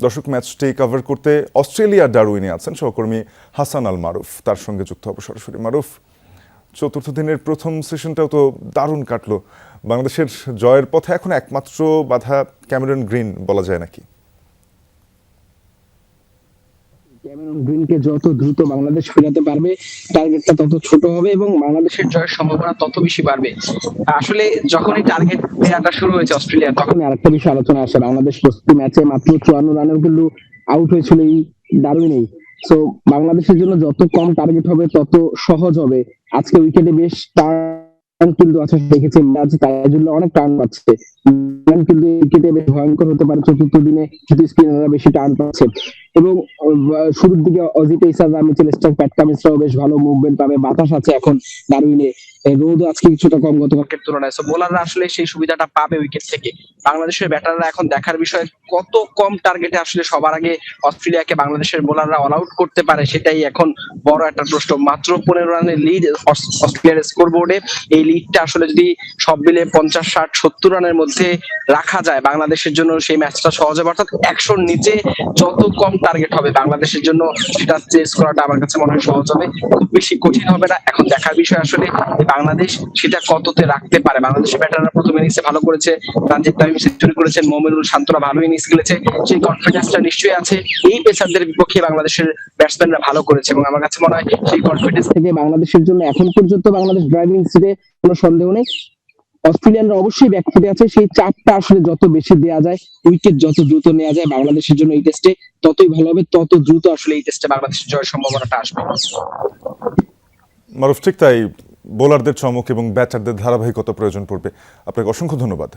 দর্শক, ম্যাচটি কভার করতে অস্ট্রেলিয়ার ডারউইনে আছেন সহকর্মী হাসান আল মারুফ, তার সঙ্গে যুক্ত হবো সরাসরি। মারুফ, চতুর্থ দিনের প্রথম সেশনটাও তো দারুণ কাটলো। বাংলাদেশের জয়ের পথে এখন একমাত্র বাধা ক্যামেরন গ্রিন বলা যায় নাকি? ক্যামেরন গ্রিনকে যত দ্রুত বাংলাদেশ ফেরাতে পারবে, টার্গেটটা তত ছোট হবে এবং বাংলাদেশের জয়ের সম্ভাবনা তত বেশি বাড়বে। আসলে যখনই টার্গেট দেওয়াটা শুরু হয়েছে অস্ট্রেলিয়া, তখন আরেকটা বিষয় আলোচনা আসে। বাংলাদেশ প্রস্তুতি ম্যাচে মাত্র 54 রানেও কিন্তু আউট হয়েছিল এই ডারউইনেই। সো বাংলাদেশের জন্য যত কম টার্গেট হবে তত সহজ হবে। আজকে উইকেটে বেশ টার্ন কিন্তু আছে, দেখেছি ম্যাচ তাইজুল্লাহ অনেক টার্ন পাচ্ছে, কিন্তু উইকেটে বেশ ভয়ঙ্কর হতে পারে চতুর্থ দিনে যদি স্পিনাররা বেশি টার্ন পাচ্ছে। এবং শুরুর দিকে অজি পেসার মিচেল স্টার্ক, প্যাট কামিন্সরাও বেশ ভালো মুভমেন্ট পাবে। বাতাস আছে এখন ডারউইনে, রোদও আজকে কিছুটা কম গতকালকের তুলনায়। সো বোলাররা আসলে সেই সুবিধাটা পাবে উইকেট থেকে। বাংলাদেশের ব্যাটাররা এখন দেখার বিষয় কত কম টার্গেটে আসলে সবার আগে অস্ট্রেলিয়াকে বাংলাদেশের বোলাররা অল আউট করতে পারে, সেটাই এখন বড় একটা প্রশ্ন। মাত্র 15 রানের লিড অস্ট্রেলিয়ার স্কোরবোর্ডে। এই লিডটা আসলে যদি সব মিলে 50, 60, 70 রানের মধ্যে রাখা যায় বাংলাদেশের জন্য সেই ম্যাচটা সহজ হবে। অর্থাৎ 100-র নিচে যত কম টার্গেট হবে বাংলাদেশের জন্য সেটা চেস করাটা আমার কাছে মনে হয় সহজ হবে, খুব বেশি কঠিন হবে না। এখন দেখার বিষয় আসলে বাংলাদেশ সেটা কততে রাখতে পারে। বাংলাদেশের ব্যাটাররা প্রথম ইনিংসে ভালো করেছে, তানজিদ তামিম সেঞ্চুরি করেছেন, মোমিনুল শান্তরা ভালো ইনিংস খেলেছে, সেই কনফিডেন্সটা নিশ্চয়ই আছে। এই পেসারদের বিপক্ষে বাংলাদেশের ব্যাটসম্যানরা ভালো করেছে এবং আমার কাছে মনে হয় সেই কনফিডেন্স থেকে বাংলাদেশের জন্য এখন পর্যন্ত বাংলাদেশ ড্রাইভিং সিটে কোনো সন্দেহ নেই। অস্ট্রেলিয়ানরা অবশ্যই ব্যাকফুটে আছে, সেই চাপটা আসলে যত বেশি দেওয়া যায়, উইকেট যত দ্রুত নেওয়া যায় বাংলাদেশের জন্য এই টেস্টে ততই ভালো হবে, তত দ্রুত আসলে এই টেস্টে বাংলাদেশের জয়ের সম্ভাবনাটা আসবে। মারুফ, ঠিক তাই। বোলারদের চমক এবং ব্যাটারদের ধারাবাহিকতা প্রয়োজন পড়বে। আপনাকে অসংখ্য ধন্যবাদ।